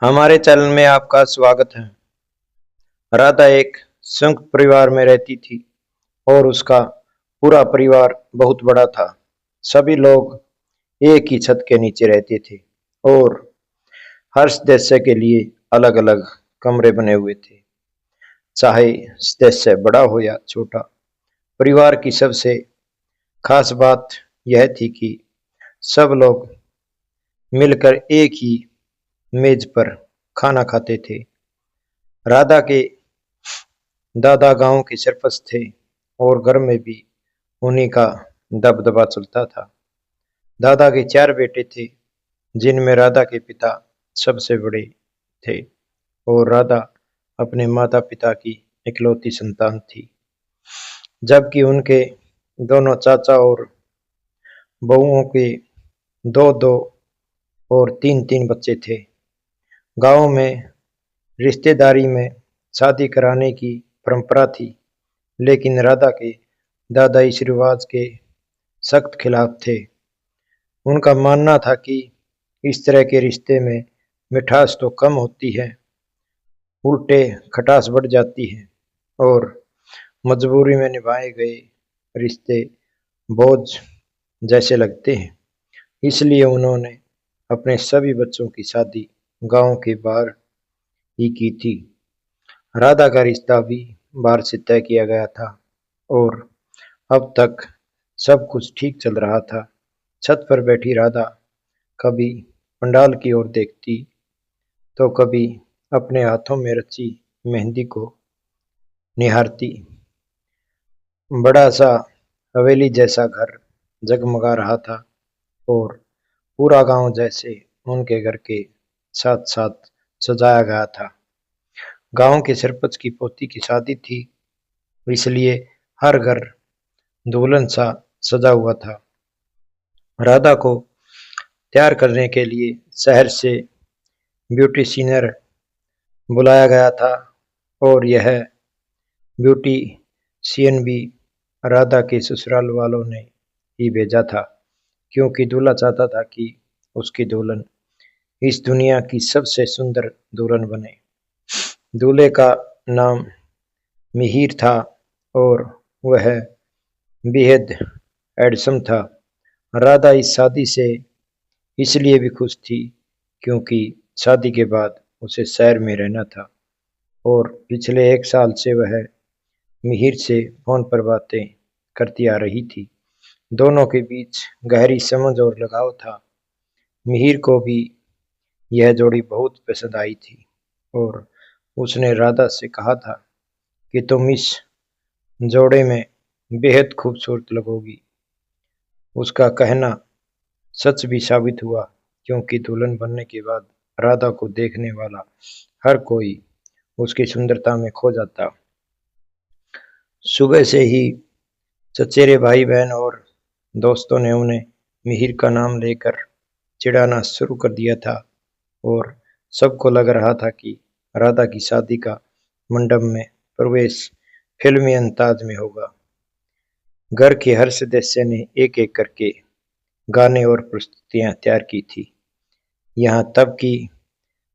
हमारे चैनल में आपका स्वागत है। राधा एक संयुक्त परिवार में रहती थी और उसका पूरा परिवार बहुत बड़ा था। सभी लोग एक ही छत के नीचे रहते थे और हर सदस्य के लिए अलग अलग कमरे बने हुए थे। चाहे सदस्य बड़ा हो या छोटा, परिवार की सबसे खास बात यह थी कि सब लोग मिलकर एक ही मेज पर खाना खाते थे। राधा के दादा गांव के सरपंच थे और घर में भी उन्हीं का दबदबा चलता था। दादा के 4 बेटे थे, जिनमें राधा के पिता सबसे बड़े थे और राधा अपने माता पिता की इकलौती संतान थी। जबकि उनके दोनों चाचा और बहुओं के दो दो और तीन तीन बच्चे थे। गांव में रिश्तेदारी में शादी कराने की परंपरा थी, लेकिन राधा के दादा इस रिवाज के सख्त खिलाफ थे। उनका मानना था कि इस तरह के रिश्ते में मिठास तो कम होती है, उल्टे खटास बढ़ जाती है और मजबूरी में निभाए गए रिश्ते बोझ जैसे लगते हैं। इसलिए उन्होंने अपने सभी बच्चों की शादी गांव के बाहर ही की थी। राधा का रिश्ता भी बाहर से तय किया गया था और अब तक सब कुछ ठीक चल रहा था। छत पर बैठी राधा कभी पंडाल की ओर देखती तो कभी अपने हाथों में रची मेहंदी को निहारती। बड़ा सा हवेली जैसा घर जगमगा रहा था और पूरा गांव जैसे उनके घर के साथ साथ सजाया गया था। गांव के सरपंच की पोती की शादी थी, इसलिए हर घर दुल्हन सा सजा हुआ था। राधा को तैयार करने के लिए शहर से ब्यूटीशियनर बुलाया गया था और यह ब्यूटीशियन भी राधा के ससुराल वालों ने ही भेजा था, क्योंकि दूल्हा चाहता था कि उसकी दुल्हन इस दुनिया की सबसे सुंदर दुल्हन बने। दूल्हे का नाम मिहिर था और वह बेहद हैंडसम था। राधा इस शादी से इसलिए भी खुश थी क्योंकि शादी के बाद उसे शहर में रहना था और पिछले 1 साल से वह मिहिर से फोन पर बातें करती आ रही थी। दोनों के बीच गहरी समझ और लगाव था। मिहिर को भी यह जोड़ी बहुत पसंद आई थी और उसने राधा से कहा था कि तुम इस जोड़े में बेहद खूबसूरत लगोगी। उसका कहना सच भी साबित हुआ, क्योंकि दुल्हन बनने के बाद राधा को देखने वाला हर कोई उसकी सुंदरता में खो जाता। सुबह से ही चचेरे भाई बहन और दोस्तों ने उन्हें मिहिर का नाम लेकर चिढ़ाना शुरू कर दिया था और सबको लग रहा था कि राधा की शादी का मंडप में प्रवेश फिल्मी अंदाज में होगा। घर के हर सदस्य ने एक एक करके गाने और प्रस्तुतियां तैयार की थी। यहाँ तक कि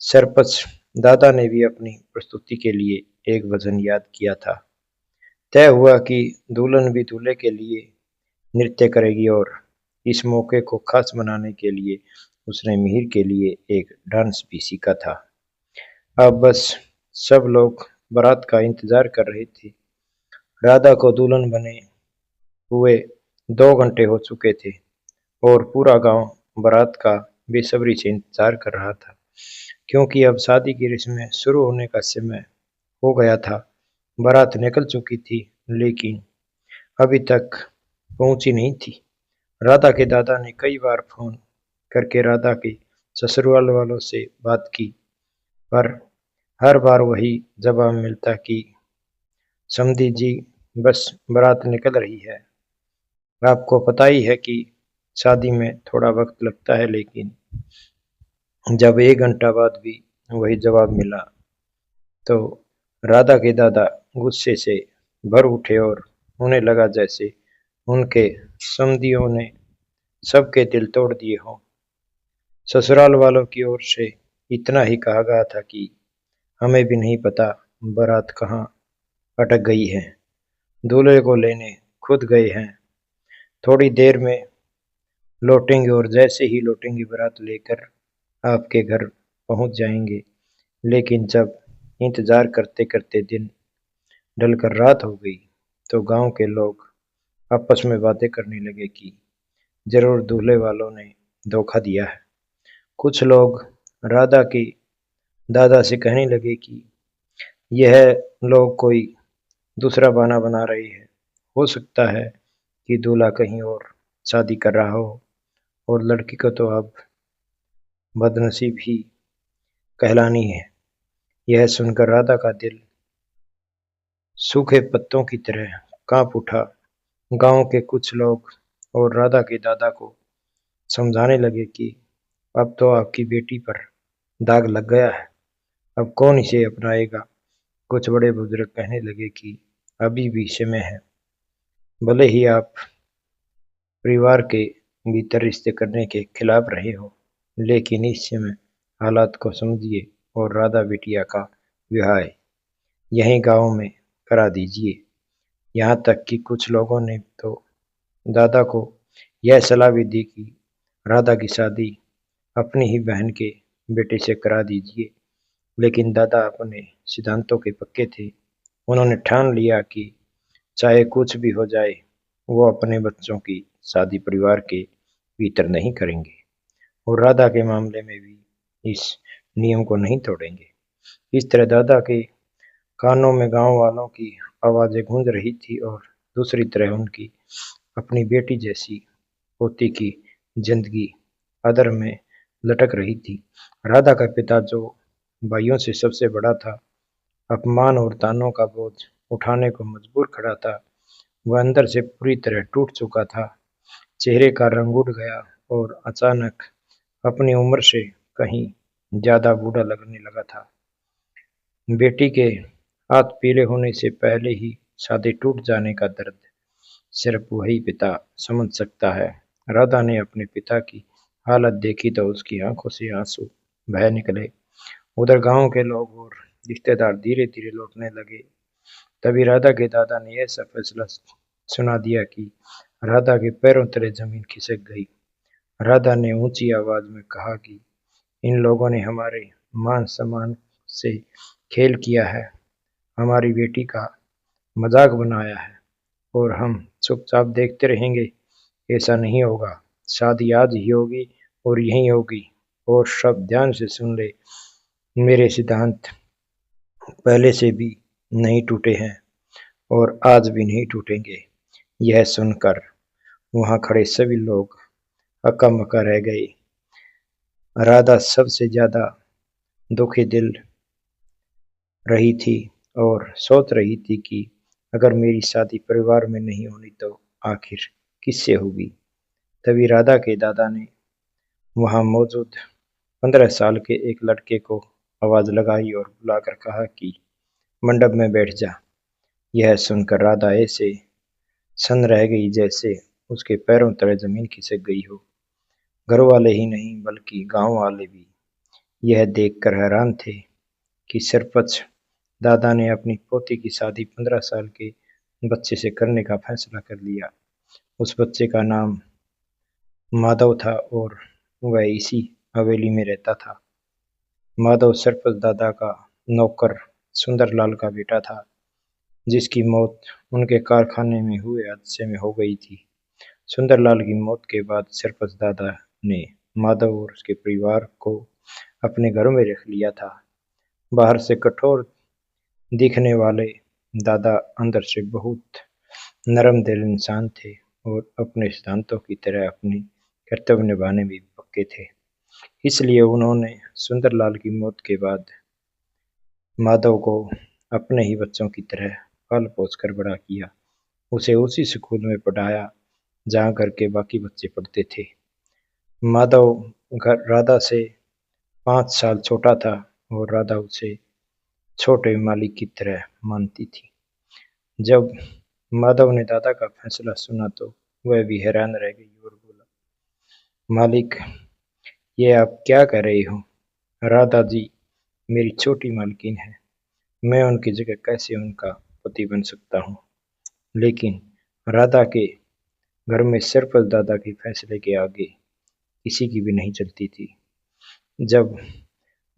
सरपंच दादा ने भी अपनी प्रस्तुति के लिए एक भजन याद किया था। तय हुआ कि दुल्हन भी दूल्हे के लिए नृत्य करेगी और इस मौके को खास बनाने के लिए उसने मिहिर के लिए एक डांस भी सीखा था। अब बस सब लोग बारात का इंतजार कर रहे थे। राधा को दुल्हन बने हुए 2 घंटे हो चुके थे और पूरा गांव बारात का बेसब्री से इंतजार कर रहा था, क्योंकि अब शादी की रस्में शुरू होने का समय हो गया था। बारात निकल चुकी थी, लेकिन अभी तक पहुंची नहीं थी। राधा के दादा ने कई बार फोन करके राधा के ससुराल वालों से बात की, पर हर बार वही जवाब मिलता कि समधी जी, बस बारात निकल रही है। आपको पता ही है कि शादी में थोड़ा वक्त लगता है। लेकिन जब 1 घंटा बाद भी वही जवाब मिला तो राधा के दादा गुस्से से भर उठे और उन्हें लगा जैसे उनके समधियों ने सबके दिल तोड़ दिए हों। ससुराल वालों की ओर से इतना ही कहा गया था कि हमें भी नहीं पता बारात कहाँ अटक गई है। दूल्हे को लेने खुद गए हैं, थोड़ी देर में लौटेंगे और जैसे ही लौटेंगे बारात लेकर आपके घर पहुंच जाएंगे। लेकिन जब इंतजार करते करते दिन ढलकर रात हो गई तो गांव के लोग आपस में बातें करने लगे कि जरूर दूल्हे वालों ने धोखा दिया है। कुछ लोग राधा के दादा से कहने लगे कि यह लोग कोई दूसरा बहाना बना रहे हैं। हो सकता है कि दूल्हा कहीं और शादी कर रहा हो और लड़की को तो अब बदनसीब ही कहलानी है। यह सुनकर राधा का दिल सूखे पत्तों की तरह कांप उठा। गांव के कुछ लोग और राधा के दादा को समझाने लगे कि अब तो आपकी बेटी पर दाग लग गया है, अब कौन इसे अपनाएगा। कुछ बड़े बुजुर्ग कहने लगे कि अभी भी समय है, भले ही आप परिवार के भीतर रिश्ते करने के खिलाफ रहे हो, लेकिन इस समय हालात को समझिए और राधा बिटिया का विवाह यहीं गांव में करा दीजिए। यहाँ तक कि कुछ लोगों ने तो दादा को यह सलाह भी दी कि राधा की शादी अपनी ही बहन के बेटे से करा दीजिए। लेकिन दादा अपने सिद्धांतों के पक्के थे। उन्होंने ठान लिया कि चाहे कुछ भी हो जाए, वो अपने बच्चों की शादी परिवार के भीतर नहीं करेंगे और राधा के मामले में भी इस नियम को नहीं तोड़ेंगे। इस तरह दादा के कानों में गांव वालों की आवाजें गूंज रही थी और दूसरी तरह उनकी अपनी बेटी जैसी पोती की जिंदगी अधर में लटक रही थी। राधा का पिता, जो भाइयों से सबसे बड़ा था, अपमान और तानों का बोझ उठाने को मजबूर खड़ा था। वह अंदर से पूरी तरह टूट चुका था। चेहरे का रंग उड़ गया और अचानक अपनी उम्र से कहीं ज्यादा बूढ़ा लगने लगा था। बेटी के हाथ पीले होने से पहले ही शादी टूट जाने का दर्द सिर्फ वही पिता समझ सकता है। राधा ने अपने पिता की हालत देखी तो उसकी आंखों से आंसू बह निकले। उधर गांव के लोग और रिश्तेदार धीरे धीरे लौटने लगे। तभी राधा के दादा ने ऐसा फैसला सुना दिया कि राधा के पैरों तले जमीन खिसक गई। राधा ने ऊंची आवाज में कहा कि इन लोगों ने हमारे मान सम्मान से खेल किया है, हमारी बेटी का मजाक बनाया है और हम चुपचाप देखते रहेंगे। ऐसा नहीं होगा, शादी आज ही होगी और यहीं होगी। और सब ध्यान से सुन ले, मेरे सिद्धांत पहले से भी नहीं टूटे हैं और आज भी नहीं टूटेंगे। यह सुनकर वहां खड़े सभी लोग हक्का मक्का रह गए। राधा सबसे ज्यादा दुखी दिल रही थी और सोच रही थी कि अगर मेरी शादी परिवार में नहीं होनी तो आखिर किससे होगी। तभी राधा के दादा ने वहां मौजूद 15 साल के एक लड़के को आवाज लगाई और बुलाकर कहा कि मंडप में बैठ जा। यह सुनकर राधा ऐसे सन रह गई जैसे उसके पैरों तले जमीन खिसक गई हो। घर वाले ही नहीं बल्कि गांव वाले भी यह देखकर हैरान थे कि सरपंच दादा ने अपनी पोती की शादी 15 साल के बच्चे से करने का फैसला कर लिया। उस बच्चे का नाम माधव था और वह इसी हवेली में रहता था। माधव सरपंच दादा का नौकर सुंदरलाल का बेटा था, जिसकी मौत उनके कारखाने में हुए हादसे में हो गई थी। सुंदरलाल की मौत के बाद सरपंच दादा ने माधव और उसके परिवार को अपने घरों में रख लिया था। बाहर से कठोर दिखने वाले दादा अंदर से बहुत नरम दिल इंसान थे और अपने सिद्धांतों की तरह अपनी कर्तव्य निभाने में भी पक्के थे। इसलिए उन्होंने सुंदरलाल की मौत के बाद माधव को अपने ही बच्चों की तरह पाल पोस कर बड़ा किया। उसे उसी स्कूल में पढ़ाया जहाँ घर के बाकी बच्चे पढ़ते थे। माधव राधा से 5 साल छोटा था और राधा उसे छोटे मालिक की तरह मानती थी। जब माधव ने दादा का फैसला सुना तो वह भी हैरान रह गई और बोला, मालिक, ये आप क्या कह रहे हो? राधा जी मेरी छोटी मालकिन है, मैं उनकी जगह कैसे उनका पति बन सकता हूँ। लेकिन राधा के घर में सरपंच दादा के फैसले के आगे किसी की भी नहीं चलती थी। जब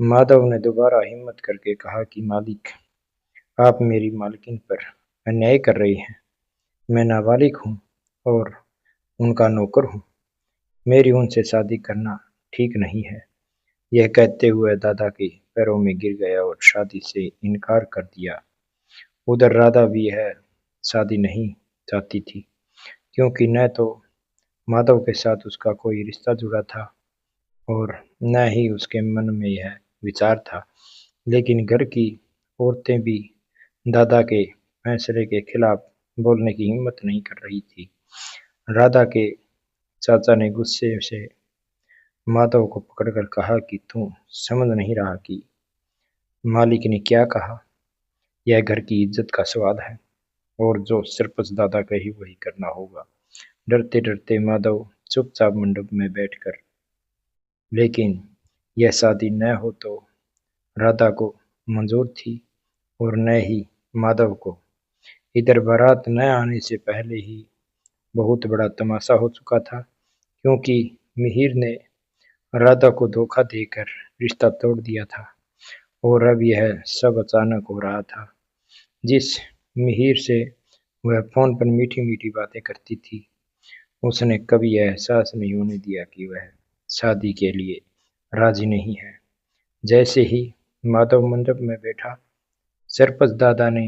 माधव ने दोबारा हिम्मत करके कहा कि मालिक, आप मेरी मालकिन पर अन्याय कर रही हैं, मैं नाबालिग हूँ और उनका नौकर हूँ, मेरी उनसे शादी करना ठीक नहीं है। यह कहते हुए दादा के पैरों में गिर गया और शादी से इनकार कर दिया। उधर राधा भी यह शादी नहीं चाहती थी, क्योंकि न तो माधव के साथ उसका कोई रिश्ता जुड़ा था और न ही उसके मन में यह विचार था। लेकिन घर की औरतें भी दादा के फैसले के खिलाफ बोलने की हिम्मत नहीं कर रही थी। राधा के चाचा ने गुस्से से माधव को पकड़कर कहा कि तू समझ नहीं रहा कि मालिक ने क्या कहा। यह घर की इज्जत का सवाल है और जो सरपंच दादा कही वही करना होगा। डरते डरते माधव चुपचाप मंडप में बैठकर, लेकिन यह शादी न हो तो राधा को मंजूर थी और न ही माधव को। इधर बारात न आने से पहले ही बहुत बड़ा तमाशा हो चुका था, क्योंकि मिहिर ने राधा को धोखा देकर रिश्ता तोड़ दिया था और अब यह सब अचानक हो रहा था। जिस मिहिर से वह फोन पर मीठी मीठी बातें करती थी, उसने कभी यह एहसास नहीं होने दिया कि वह शादी के लिए राजी नहीं है। जैसे ही माधव मंडप में बैठा, सरपंच दादा ने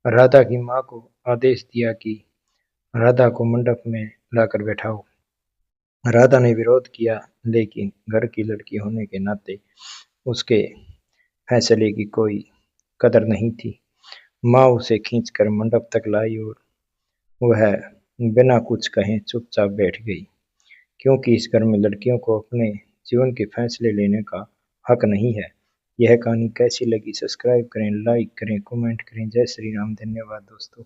राधा की माँ को आदेश दिया कि राधा को मंडप में लाकर बैठाओ। राधा ने विरोध किया, लेकिन घर की लड़की होने के नाते उसके फैसले की कोई कदर नहीं थी। माँ उसे खींचकर मंडप तक लाई और वह बिना कुछ कहे चुपचाप बैठ गई, क्योंकि इस घर में लड़कियों को अपने जीवन के फैसले लेने का हक नहीं है। यह कहानी कैसी लगी? सब्सक्राइब करें, लाइक करें, कमेंट करें। जय श्री राम। धन्यवाद दोस्तों।